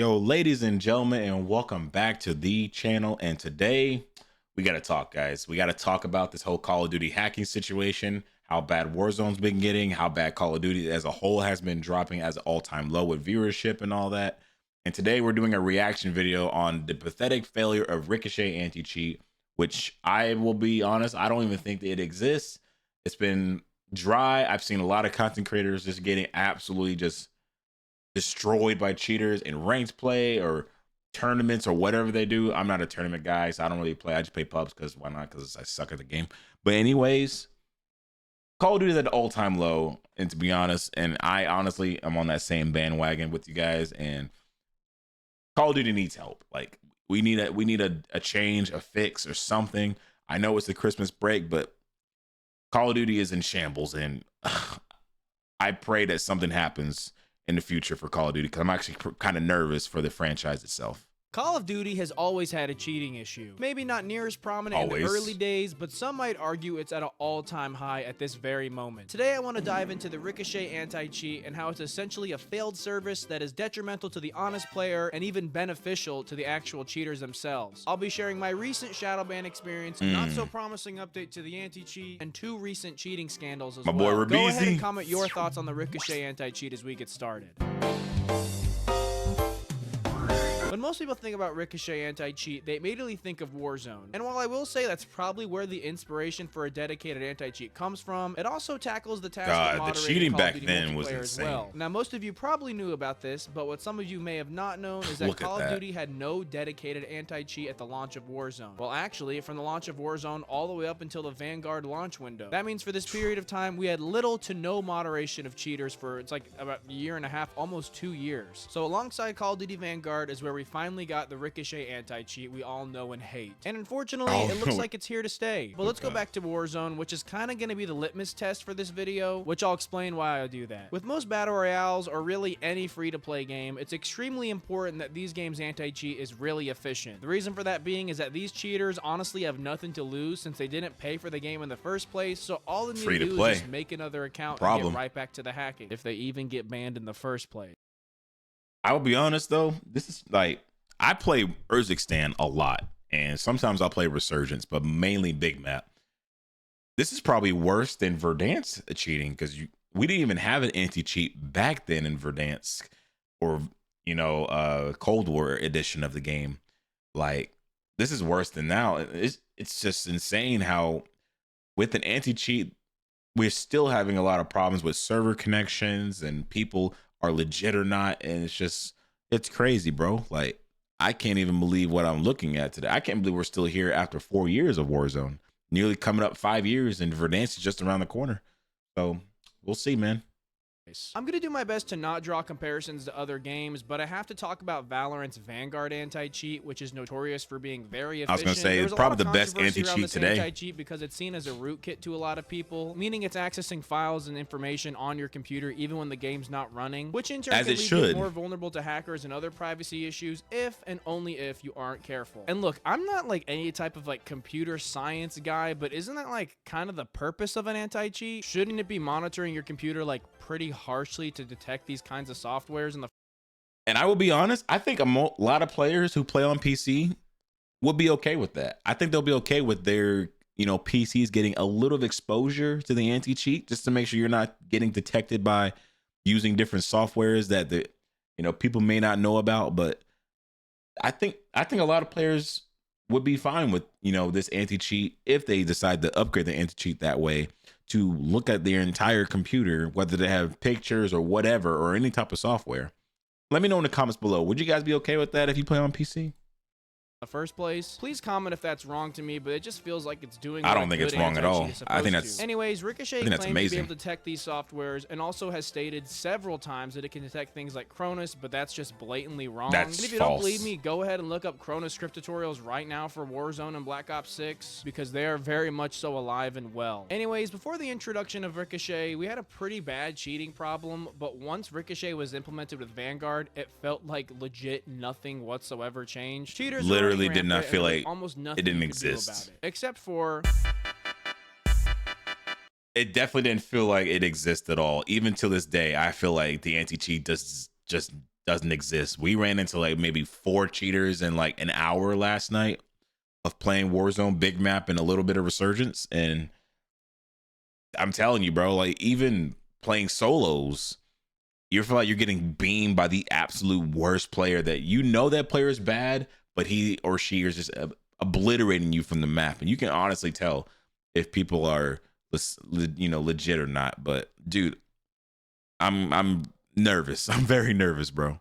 Yo, ladies and gentlemen, and welcome back to the channel. And today we got to talk, guys. We got to talk about this whole Call of Duty hacking situation, how bad Warzone's been getting, how bad Call of Duty as a whole has been dropping as an all-time low with viewership and all that. And today we're doing a reaction video on the pathetic failure of Ricochet anti-cheat, which I will be honest, I don't even think that it exists. It's been dry. I've seen a lot of content creators just getting absolutely just destroyed by cheaters in ranked play or tournaments or whatever they do. I'm not a tournament guy, so I don't really play. I just play pubs because why not? Because I suck at the game. But anyways, Call of Duty is at an all-time low, and to be honest, and I honestly am on that same bandwagon with you guys. And Call of Duty needs help. Like we need a change, a fix, or something. I know it's the Christmas break, but Call of Duty is in shambles, and I pray that something happens in the future for Call of Duty, because I'm actually kind of nervous for the franchise itself. Call of Duty has always had a cheating issue. Maybe not near as prominent in the early days, but some might argue it's at an all-time high at this very moment. Today I want to dive into the Ricochet anti-cheat and how it's essentially a failed service that is detrimental to the honest player and even beneficial to the actual cheaters themselves. I'll be sharing my recent Shadowban experience, not so promising update to the anti-cheat, and 2 recent cheating scandals as well. Boy, Go ahead and comment your thoughts on the Ricochet anti-cheat as we get started. When most people think about Ricochet anti-cheat, they immediately think of Warzone. And while I will say that's probably where the inspiration for a dedicated anti-cheat comes from, it also tackles the task of moderating the cheating Call of back Duty then was multiplayer as insane. well. Now, most of you probably knew about this, but what some of you may have not known is that Call of Duty had no dedicated anti-cheat at the launch of Warzone. Well, actually, from the launch of Warzone all the way up until the Vanguard launch window. That means for this period of time, we had little to no moderation of cheaters for, it's like about a year and a half, almost 2 years. So alongside Call of Duty Vanguard is where we finally got the Ricochet anti-cheat we all know and hate. And unfortunately, it looks like it's here to stay. But let's go back to Warzone, which is kind of going to be the litmus test for this video, which I'll explain why I do that. With most battle royales, or really any free-to-play game, it's extremely important that these games' anti-cheat is really efficient. The reason for that being is that these cheaters honestly have nothing to lose since they didn't pay for the game in the first place, so all they need to do is just make another account and get right back to the hacking, if they even get banned in the first place. I will be honest though, this is like, I play Urzikstan a lot, and sometimes I'll play Resurgence, but mainly Big Map. This is probably worse than Verdansk cheating, because we didn't even have an anti-cheat back then in Verdansk, or Cold War edition of the game. Like, this is worse than now. It's just insane how with an anti-cheat we're still having a lot of problems with server connections and people are legit or not, and it's crazy, bro. Like, I can't even believe what I'm looking at today. I can't believe we're still here after 4 years of Warzone, nearly coming up 5 years, and Verdansk is just around the corner. So we'll see, man. I'm going to do my best to not draw comparisons to other games, but I have to talk about Valorant's Vanguard anti-cheat, which is notorious for being very efficient. I was going to say, it's probably the best anti-cheat today. Anti-cheat because it's seen as a rootkit to a lot of people, meaning it's accessing files and information on your computer even when the game's not running, which in turn can leave you more vulnerable to hackers and other privacy issues if and only if you aren't careful. And look, I'm not like any type of like computer science guy, but isn't that like kind of the purpose of an anti-cheat? Shouldn't it be monitoring your computer like pretty harshly to detect these kinds of softwares in the... And I will be honest, I think a lot of players who play on PC would be okay with that. I think they'll be okay with their PCs getting a little exposure to the anti-cheat, just to make sure you're not getting detected by using different softwares that the people may not know about. But I think a lot of players would be fine with this anti-cheat if they decide to upgrade the anti-cheat that way, to look at their entire computer, whether they have pictures or whatever, or any type of software. Let me know in the comments below. Would you guys be okay with that if you play on PC? The first place? Please comment if that's wrong to me, but it just feels like it's doing... I don't think it's wrong at all. I think that's... Anyways, Ricochet claims to be able to detect these softwares and also has stated several times that it can detect things like Cronus, but that's just blatantly wrong. That's and if you false. don't believe me, go ahead and look up Cronus script tutorials right now for Warzone and Black Ops 6, because they are very much so alive and well. Anyways, before the introduction of Ricochet, we had a pretty bad cheating problem, but once Ricochet was implemented with Vanguard, it felt like legit nothing whatsoever changed. Cheaters literally did not feel like almost nothing it didn't exist about it, except for... It definitely didn't feel like it exists at all. Even to this day, I feel like the anti-cheat just doesn't exist. We ran into like maybe 4 cheaters in like an hour last night of playing Warzone, big map, and a little bit of Resurgence. And I'm telling you, bro, like even playing solos, you feel like you're getting beamed by the absolute worst player that you know that player is bad, but he or she is just obliterating you from the map. And you can honestly tell if people are, legit or not. But dude, I'm nervous. I'm very nervous, bro.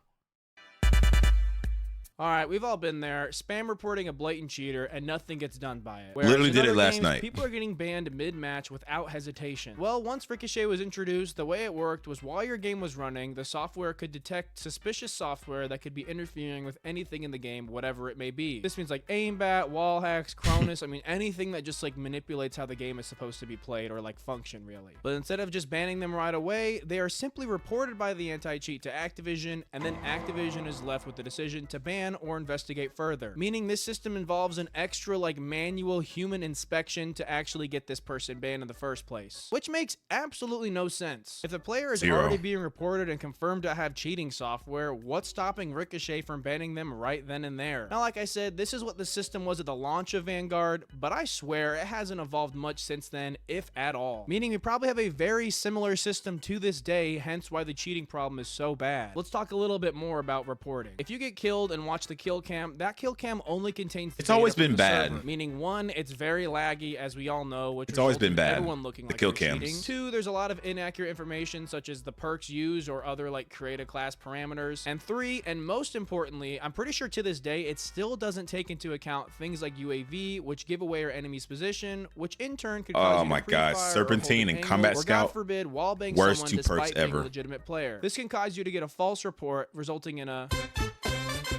All right, we've all been there. Spam reporting a blatant cheater and nothing gets done by it. Literally did it last night. People are getting banned mid-match without hesitation. Well, once Ricochet was introduced, the way it worked was while your game was running, the software could detect suspicious software that could be interfering with anything in the game, whatever it may be. This means like aimbat, wall hacks, Cronus, I mean anything that just like manipulates how the game is supposed to be played or like function really. But instead of just banning them right away, they are simply reported by the anti-cheat to Activision, and then Activision is left with the decision to ban or investigate further, meaning this system involves an extra like manual human inspection to actually get this person banned in the first place, which makes absolutely no sense. If the player is already being reported and confirmed to have cheating software, what's stopping Ricochet from banning them right then and there? Now, like I said, this is what the system was at the launch of Vanguard, but I swear it hasn't evolved much since then, if at all, meaning we probably have a very similar system to this day, hence why the cheating problem is so bad. Let's talk a little bit more about reporting. If you get killed and watch the kill cam, that kill cam only contains the it's always been bad server, meaning 1, it's very laggy, as we all know, which it's always been bad. Everyone looking the like kill cheating. cams. 2, there's a lot of inaccurate information such as the perks used or other like create a class parameters. And 3, and most importantly, I'm pretty sure to this day it still doesn't take into account things like UAV, which give away our enemy's position, which in turn could cause you to god, Serpentine and Combat or, Scout, God forbid, wallbang worst someone 2 despite perks being ever. a legitimate player. This can cause you to get a false report, resulting in a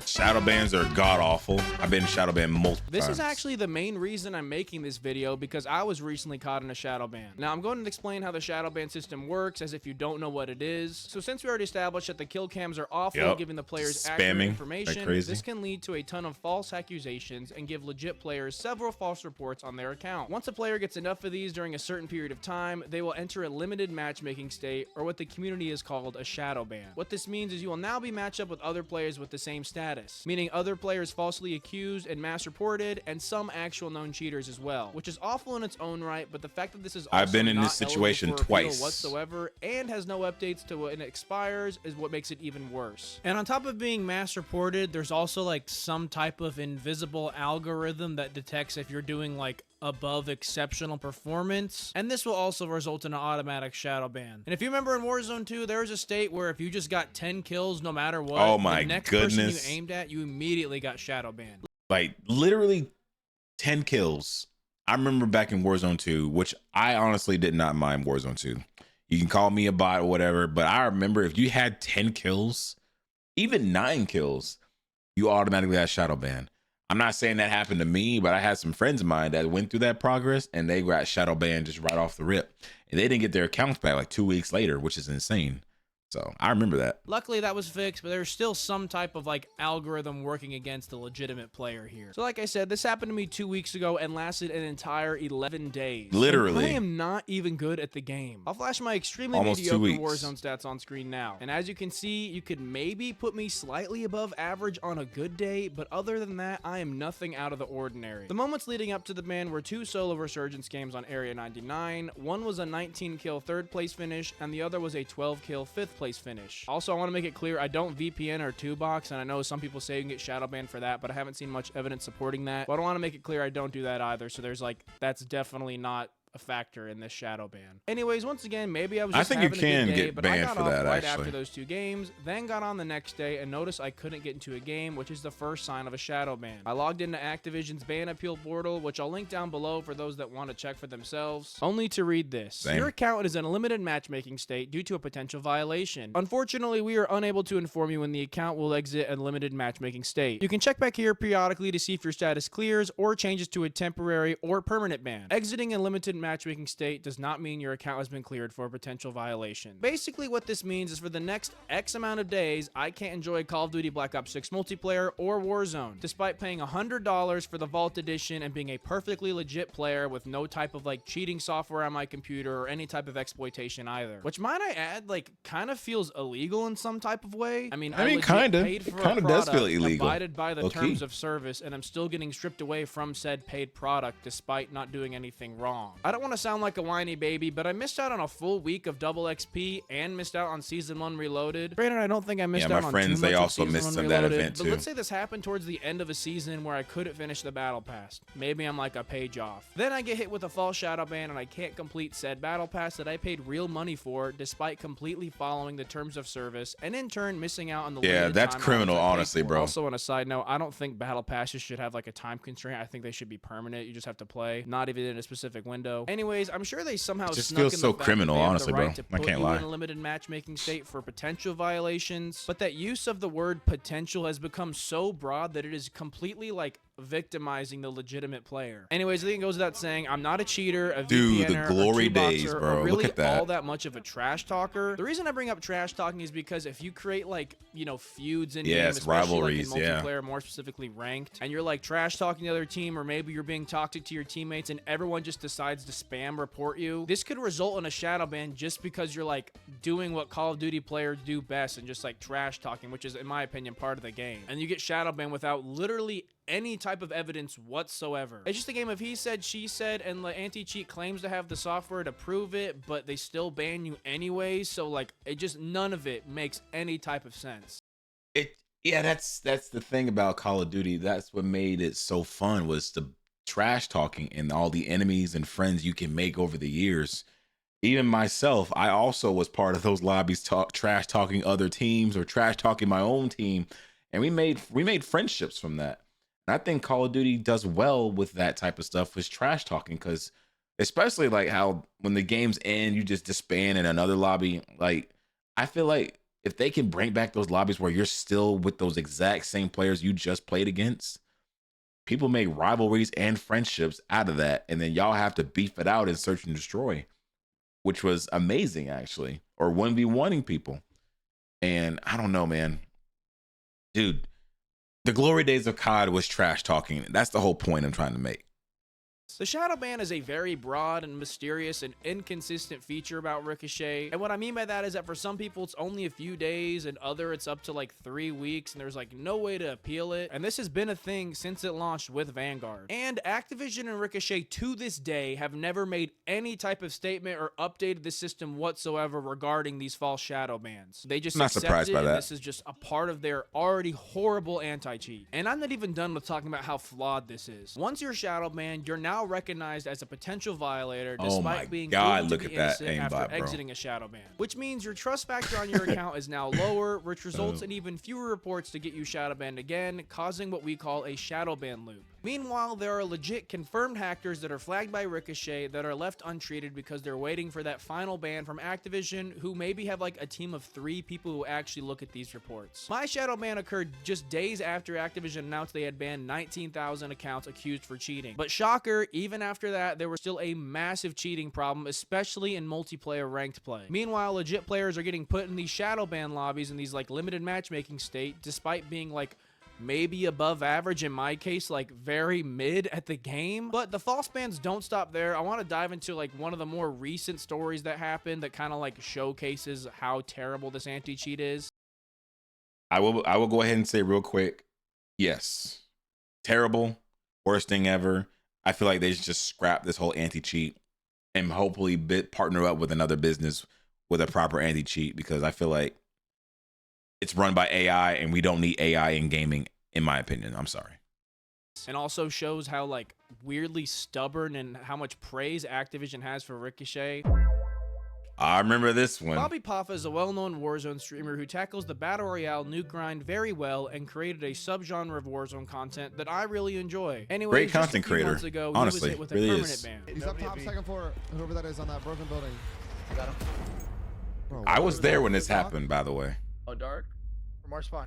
shadow bans are god awful. I've been shadow banned multiple times. This is actually the main reason I'm making this video, because I was recently caught in a shadow ban. Now I'm going to explain how the shadow ban system works as if you don't know what it is. So since we already established that the kill cams are awful, giving the players accurate information, this can lead to a ton of false accusations and give legit players several false reports on their account. Once a player gets enough of these during a certain period of time, they will enter a limited matchmaking state, or what the community has called a shadow ban. What this means is you will now be matched up with other players with the same status, meaning other players falsely accused and mass reported, and some actual known cheaters as well, which is awful in its own right. But the fact that this is also I've been in this situation twice whatsoever and has no updates to when it expires is what makes it even worse. And on top of being mass reported, there's also like some type of invisible algorithm that detects if you're doing like above exceptional performance, and this will also result in an automatic shadow ban. And if you remember in Warzone 2, there was a state where if you just got 10 kills no matter what, the next person you aimed at, you immediately got shadow banned. Like literally 10 kills. I remember back in Warzone 2, which I honestly did not mind Warzone 2. You can call me a bot or whatever, but I remember if you had 10 kills, even 9 kills, you automatically got shadow banned. I'm not saying that happened to me, but I had some friends of mine that went through that progress and they got shadow banned just right off the rip. And they didn't get their accounts back like 2 weeks later, which is insane. So I remember that. Luckily that was fixed, but there's still some type of like algorithm working against the legitimate player here. So like I said, this happened to me 2 weeks ago and lasted an entire 11 days. Literally. And I am not even good at the game. I'll flash my extremely mediocre Warzone stats on screen now. And as you can see, you could maybe put me slightly above average on a good day, but other than that, I am nothing out of the ordinary. The moments leading up to the ban were 2 solo Resurgence games on Area 99. One was a 19 kill 3rd place finish, and the other was a 12 kill 5th place finish. Also, I want to make it clear, I don't VPN or 2box, and I know some people say you can get shadow banned for that, but I haven't seen much evidence supporting that. But I want to make it clear I don't do that either, so there's like, that's definitely not a factor in this shadow ban. Anyways, once again, maybe I was just having a good day, but I got off right after those 2 games, then got on the next day and noticed I couldn't get into a game, which is the first sign of a shadow ban. I logged into Activision's ban appeal portal, which I'll link down below for those that want to check for themselves, only to read this. Your account is in a limited matchmaking state due to a potential violation. Unfortunately, we are unable to inform you when the account will exit a limited matchmaking state. You can check back here periodically to see if your status clears or changes to a temporary or permanent ban. Exiting a limited matchmaking state does not mean your account has been cleared for a potential violation. Basically what this means is for the next X amount of days, I can't enjoy Call of Duty Black Ops 6 multiplayer or Warzone, despite paying $100 for the Vault Edition and being a perfectly legit player with no type of like cheating software on my computer or any type of exploitation either. Which, might I add, like kind of feels illegal in some type of way. I mean kind of paid for kind a of does feel product, illegal, abided by the terms of service, and I'm still getting stripped away from said paid product despite not doing anything wrong. I don't want to sound like a whiny baby, but I missed out on a full week of double XP and missed out on Season 1 Reloaded. Granted, I don't think I missed out on my friends, they also missed some of that event too. But let's say this happened towards the end of a season where I couldn't finish the battle pass. Maybe I'm like a page off. Then I get hit with a false shadow ban and I can't complete said battle pass that I paid real money for despite completely following the terms of service, and in turn missing out on the that's criminal, honestly, bro. Also, on a side note, I don't think battle passes should have like a time constraint. I think they should be permanent. You just have to play, not even in a specific window. Anyways, I'm sure they somehow just snuck feels in so the criminal, right honestly, bro. to I put can't you lie. in a limited matchmaking state for potential violations, but that use of the word potential has become so broad that it is completely like victimizing the legitimate player. Anyways, I think it goes without saying, I'm not a cheater, a Dude, VPNer, the glory or days, bro. or really Look at that. all that much of a trash talker. The reason I bring up trash talking is because if you create like, you know, feuds in game, especially rivalries, like in multiplayer, more specifically ranked, and you're like trash talking the other team, or maybe you're being toxic to your teammates and everyone just decides to spam report you, this could result in a shadow ban just because you're like doing what Call of Duty players do best and just like trash talking, which is in my opinion part of the game, and you get shadow banned without literally any type of evidence whatsoever. It's just a game of he said, she said, and the anti-cheat claims to have the software to prove it, but they still ban you anyways. So like, it just, none of it makes any type of sense. That's the thing about Call of Duty. That's what made it so fun, was the trash talking and all the enemies and friends you can make over the years. Even myself, I also was part of those lobbies, trash talking other teams or trash talking my own team, and we made friendships from that. And I think Call of Duty does well with that type of stuff, with trash talking, because especially like how when the games end, you just disband in another lobby. Like, I feel like if they can bring back those lobbies where you're still with those exact same players you just played against, people make rivalries and friendships out of that, and then y'all have to beef it out in Search and Destroy, which was amazing actually, or 1v1ing people. And I don't know, man, dude. The glory days of COD was trash talking. That's the whole point I'm trying to make. The shadow ban is a very broad and mysterious and inconsistent feature about Ricochet, and what I mean by that is that for some people it's only a few days, and other it's up to like 3 weeks, and there's like no way to appeal it, and this has been a thing since it launched with Vanguard. And Activision and Ricochet to this day have never made any type of statement or updated the system whatsoever regarding these false shadow bans. They just not surprised by that. This is just a part of their already horrible anti-cheat. And I'm not even done with talking about how flawed this is. Once you're shadow banned, you're now recognized as a potential violator despite being proven to be innocent after exiting a shadow ban, which means your trust factor on your account is now lower, which results in even fewer reports to get you shadow banned again, causing what we call a shadow ban loop. Meanwhile, there are legit confirmed hackers that are flagged by Ricochet that are left untreated because they're waiting for that final ban from Activision, who maybe have like a team of 3 people who actually look at these reports. My shadow ban occurred just days after Activision announced they had banned 19,000 accounts accused for cheating. But shocker, even after that, there was still a massive cheating problem, especially in multiplayer ranked play. Meanwhile, legit players are getting put in these shadow ban lobbies in these like limited matchmaking state, despite being like maybe above average, in my case like very mid at the game. But the false bans don't stop there. I want to dive into like one of the more recent stories that happened that kind of like showcases how terrible this anti-cheat is. I will go ahead and say real quick, yes, terrible, worst thing ever. I feel like they should just scrap this whole anti-cheat and hopefully partner up with another business with a proper anti-cheat, because I feel like it's run by AI and we don't need AI in gaming, in my opinion. I'm sorry. And also shows how like weirdly stubborn and how much praise Activision has for Ricochet. I remember this one. Bobby Paffa is a well-known Warzone streamer who tackles the Battle Royale nuke grind very well and created a subgenre of Warzone content that I really enjoy. Anyway, great content creator. Ago, honestly, he was hit with really a permanent is. ban. He's up top, second floor, whoever that is on that broken building. I got him. Bro, I was there when this happened, by the way. Oh, dark. From our spawn.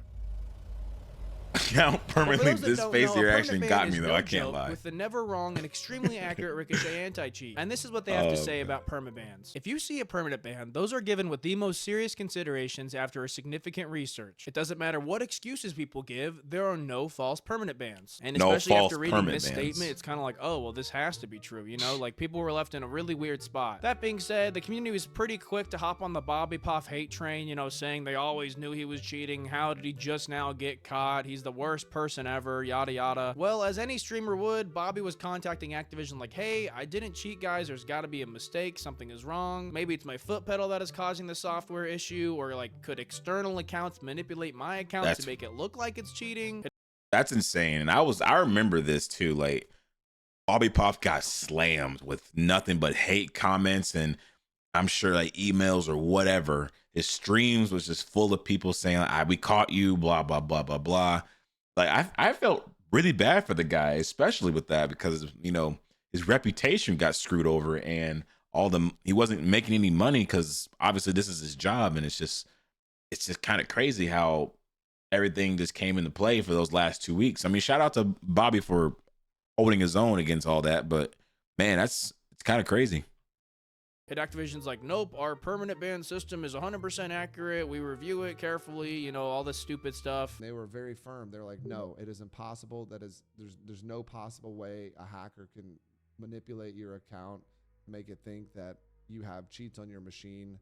account permanently. This face here actually got me though. I can't lie. With the never wrong and extremely accurate ricochet anti-cheat. And this is what they have to say about permabans. If you see a permanent ban, those are given with the most serious considerations after a significant research. It doesn't matter what excuses people give, there are no false permanent bans. And especially after reading this statement, it's kind of like, oh, well, this has to be true, you know? Like, people were left in a really weird spot. That being said, the community was pretty quick to hop on the Bobby Puff hate train, you know, saying they always knew he was cheating. How did he just now get caught? He's the worst person ever, yada yada. Well, as any streamer would, Bobby was contacting Activision like, hey, I didn't cheat, guys. There's got to be a mistake. Something is wrong. Maybe it's my foot pedal that is causing the software issue, or like, could external accounts manipulate my account to make it look like it's cheating? That's insane. And I remember this too. Like, Bobby Puff got slammed with nothing but hate comments, and I'm sure like emails or whatever. His streams was just full of people saying, we caught you, blah, blah, blah, blah, blah. Like, I felt really bad for the guy, especially with that, because, you know, his reputation got screwed over, and he wasn't making any money because obviously this is his job. And it's just kind of crazy how everything just came into play for those last 2 weeks. I mean, shout out to Bobby for holding his own against all that, but man, it's kind of crazy. Activision's like, nope, our permanent ban system is 100% accurate. We review it carefully, you know, all this stupid stuff. They were very firm. They're like, no, it is impossible. There's no possible way a hacker can manipulate your account, make it think that you have cheats on your machine.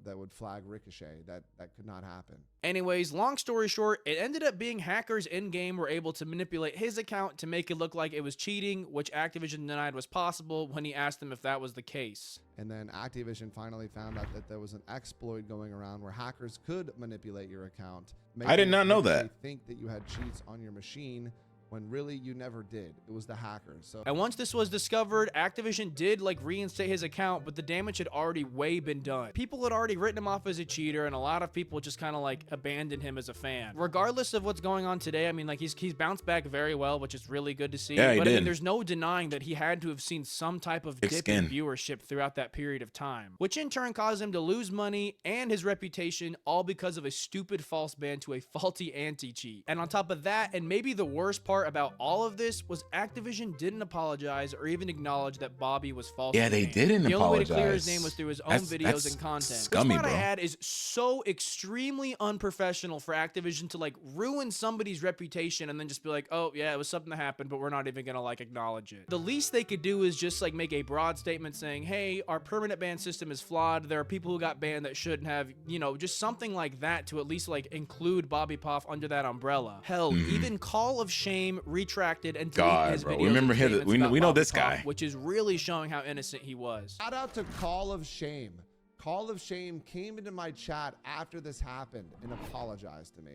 That would flag Ricochet. That could not happen. Anyways, long story short, it ended up being hackers in-game were able to manipulate his account to make it look like it was cheating, which Activision denied was possible when he asked them if that was the case. And then Activision finally found out that there was an exploit going around where hackers could manipulate your account. I did not know that. Think that you had cheats on your machine, when really you never did. It was the hackers. So, and once this was discovered, Activision did like reinstate his account, but the damage had already been done. People had already written him off as a cheater, and a lot of people just kind of like abandoned him as a fan. Regardless of what's going on today, I mean, like he's bounced back very well, which is really good to see. Yeah, but I mean, there's no denying that he had to have seen some type of dip in viewership throughout that period of time, which in turn caused him to lose money and his reputation, all because of a stupid false ban to a faulty anti-cheat. And on top of that, and maybe the worst part about all of this, was Activision didn't apologize or even acknowledge that Bobby was false. Yeah, they didn't apologize. The only way to clear his name was through his own videos and content. Scummy, this part bro. I add is so extremely unprofessional for Activision to like ruin somebody's reputation and then just be like, oh yeah, it was something that happened, but we're not even gonna like acknowledge it. The least they could do is just like make a broad statement saying, hey, our permanent ban system is flawed. There are people who got banned that shouldn't have, you know, just something like that to at least like include Bobby Puff under that umbrella. Hell, even Call of Shame retracted and deleted his videos. Remember him? We know this guy, which is really showing how innocent he was. Shout out to Call of Shame. Call of Shame came into my chat after this happened and apologized to me.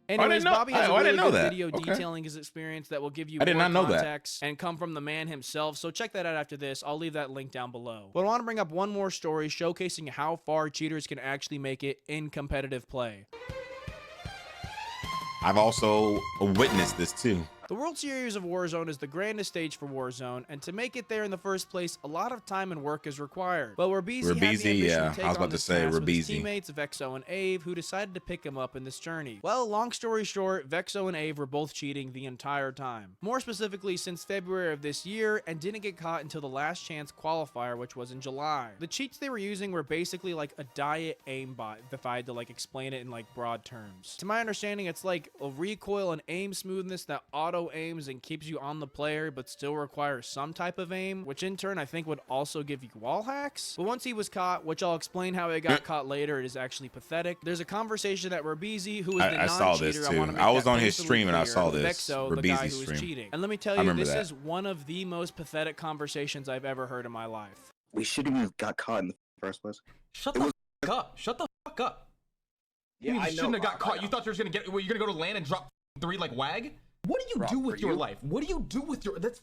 Anyways, Bobby has a really good video detailing his experience that will give you more context and come from the man himself. So check that out after this. I'll leave that link down below. But I want to bring up one more story showcasing how far cheaters can actually make it in competitive play. I've also witnessed this too. The World Series of Warzone is the grandest stage for Warzone, and to make it there in the first place, a lot of time and work is required. But Rebirth had the ambition to take on this task with his teammates Vexo and Ave, who decided to pick him up in this journey. Well, long story short, Vexo and Ave were both cheating the entire time. More specifically, since February of this year, and didn't get caught until the last chance qualifier, which was in July. The cheats they were using were basically like a diet aimbot, if I had to like explain it in like broad terms. To my understanding, it's like a recoil and aim smoothness that auto aims and keeps you on the player but still requires some type of aim, which in turn I think would also give you wall hacks. But once he was caught, which I'll explain how he got caught later, it is actually pathetic. There's a conversation that Rebizi, who is the non-cheater, I was on his stream and I saw this. Vexo, the guy who was cheating. And let me tell you, this is one of the most pathetic conversations I've ever heard in my life. We shouldn't have got caught in the first place. Shut the fuck up. Shut the fuck up. Yeah, you shouldn't have got caught. You thought you were gonna get. Well, you're gonna go to land and drop 3 like WAG? What do you do with your life? What do you do with your? That's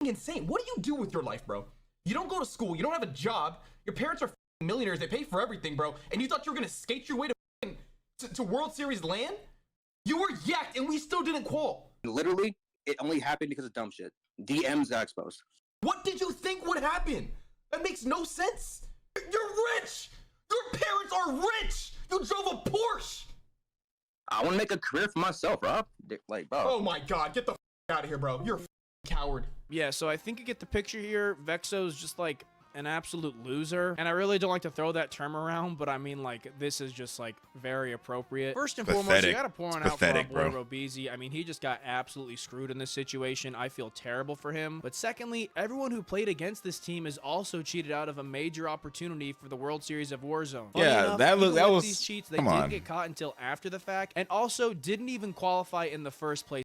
insane. What do you do with your life, bro? You don't go to school. You don't have a job. Your parents are millionaires. They pay for everything, bro. And you thought you were gonna skate your way to World Series land? You were yacked, and we still didn't qual. Literally, it only happened because of dumb shit. DMs got exposed. What did you think would happen? That makes no sense. You're rich. Your parents are rich. You drove a Porsche. I want to make a career for myself, bro. Like, bro. Oh my God, get the out of here, bro. You're a coward. Yeah, so I think you get the picture here. Vexo's just like an absolute loser, and I really don't like to throw that term around, but I mean, like, this is just like very appropriate. First and foremost, you gotta pour one out for our boy Robeezy. I mean, he just got absolutely screwed in this situation. I feel terrible for him. But secondly, everyone who played against this team is also cheated out of a major opportunity for the World Series of Warzone. Yeah, that was these cheats. They didn't get caught until after the fact, and also didn't even qualify in the first place,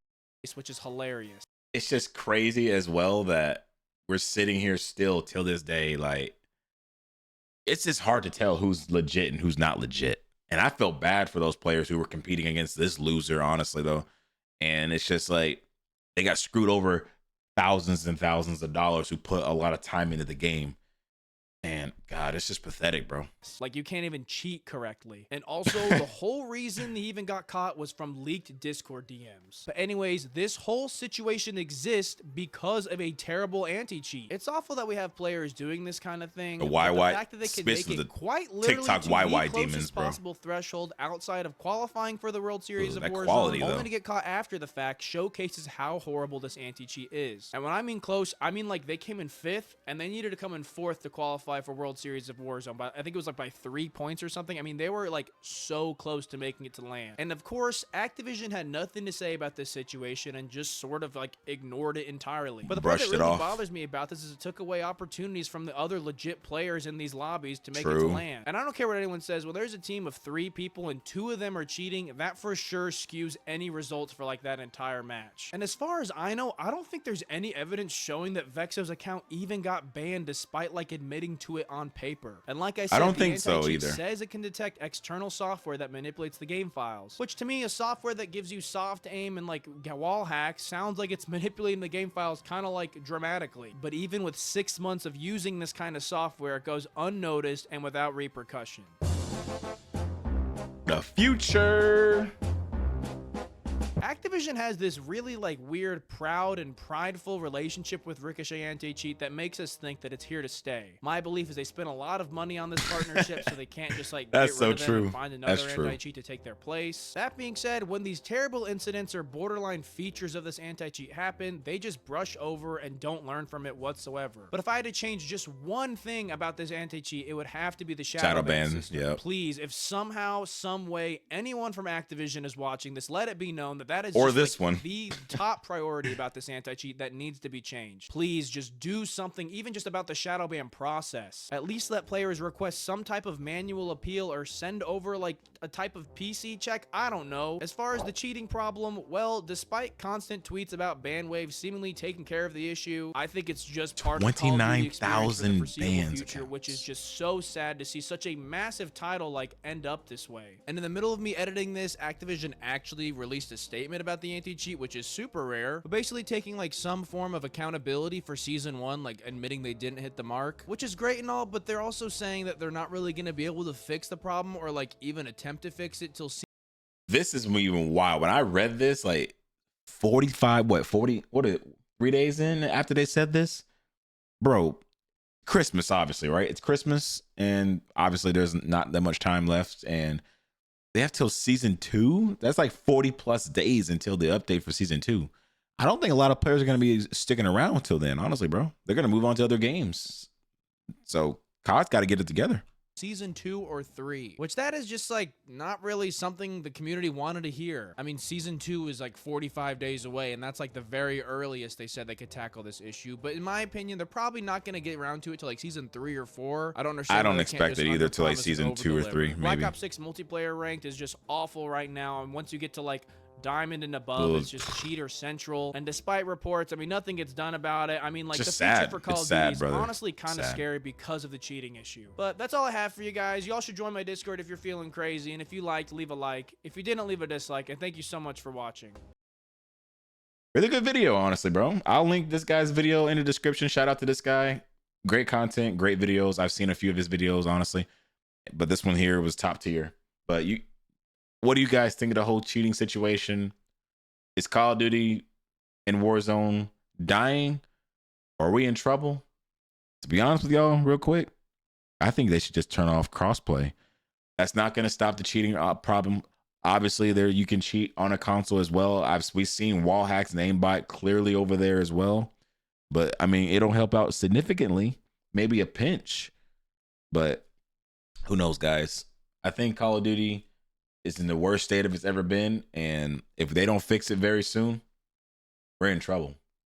which is hilarious. It's just crazy as well that we're sitting here still till this day. Like, it's just hard to tell who's legit and who's not legit. And I feel bad for those players who were competing against this loser, honestly, though. And it's just like they got screwed over thousands and thousands of dollars who put a lot of time into the game. And God, it's just pathetic, bro. Like, you can't even cheat correctly. And also, the whole reason he even got caught was from leaked Discord DMs. But anyways, this whole situation exists because of a terrible anti-cheat. It's awful that we have players doing this kind of thing. The fact that they can make it quite literally TikTok to YY the demons, closest bro. possible threshold outside of qualifying for the World Series of Warzone, quality, only to get caught after the fact, showcases how horrible this anti-cheat is. And when I mean close, I mean like they came in 5th and they needed to come in 4th to qualify for World Series of Warzone. But I think it was like by 3 points or something. I mean, they were like so close to making it to land. And of course, Activision had nothing to say about this situation and just sort of like ignored it entirely. But the part that really bothers me about this is it took away opportunities from the other legit players in these lobbies to make it to land. And I don't care what anyone says. Well, there's a team of 3 people and 2 of them are cheating. That for sure skews any results for like that entire match. And as far as I know, I don't think there's any evidence showing that Vexo's account even got banned despite like admitting to it on paper. And like I said, I don't think so either. Says it can detect external software that manipulates the game files, which to me, a software that gives you soft aim and like wall hacks sounds like it's manipulating the game files kind of like dramatically. But even with 6 months of using this kind of software, it goes unnoticed and without repercussion. The future. Activision has this really like weird, proud and prideful relationship with Ricochet anti-cheat that makes us think that it's here to stay. My belief is they spent a lot of money on this partnership, so they can't just like get rid of them and find another anti-cheat to take their place. That being said, when these terrible incidents or borderline features of this anti-cheat happen, they just brush over and don't learn from it whatsoever. But if I had to change just one thing about this anti-cheat, it would have to be the shadow ban system. Yep. Please, if somehow, some way, anyone from Activision is watching this, let it be known that is or just this like one the top priority about this anti-cheat that needs to be changed. Please just do something, even just about the shadow ban process. At least let players request some type of manual appeal or send over like a type of PC check. I don't know. As far as the cheating problem, well, despite constant tweets about ban waves seemingly taking care of the issue, I think it's just part of Call of Duty experience for the foreseeable future, which is just so sad to see such a massive title like end up this way. And in the middle of me editing this, Activision actually released a statement about the anti-cheat, which is super rare, but basically taking like some form of accountability for season 1, like admitting they didn't hit the mark, which is great and all, but they're also saying that they're not really going to be able to fix the problem or like even attempt to fix it till this is even wild. When I read this, like 3 days in after they said this, bro, Christmas, obviously, right? It's Christmas, and obviously there's not that much time left, and they have till season 2. That's like 40 plus days until the update for season 2. I don't think a lot of players are going to be sticking around until then, honestly, bro. They're going to move on to other games. So COD's got to get it together. Season 2 or 3, which that is just like not really something the community wanted to hear. I mean, season 2 is like 45 days away, and that's like the very earliest they said they could tackle this issue. But in my opinion, they're probably not going to get around to it till like season 3 or 4. I don't understand. I don't expect it either till like season 2 or 3, maybe. Black Ops 6 multiplayer ranked is just awful right now, and once you get to like Diamond and above, it's just cheater central. And despite reports, I mean, nothing gets done about it. I mean, like, the future for Call of Duty is honestly kind of scary because of the cheating issue. But that's all I have for you guys. Y'all should join my Discord if you're feeling crazy. And if you liked, leave a like. If you didn't, leave a dislike. And thank you so much for watching. Really good video, honestly, bro. I'll link this guy's video in the description. Shout out to this guy. Great content, great videos. I've seen a few of his videos, honestly. But this one here was top tier. But what do you guys think of the whole cheating situation? Is Call of Duty and Warzone dying? Are we in trouble? To be honest with y'all, real quick, I think they should just turn off crossplay. That's not going to stop the cheating problem Obviously, there you can cheat on a console as well. We've seen wall hacks and aimbot clearly over there as well. But I mean, it'll help out significantly, maybe a pinch. But who knows, guys? I think Call of Duty is in the worst state of it's ever been, and if they don't fix it very soon, we're in trouble.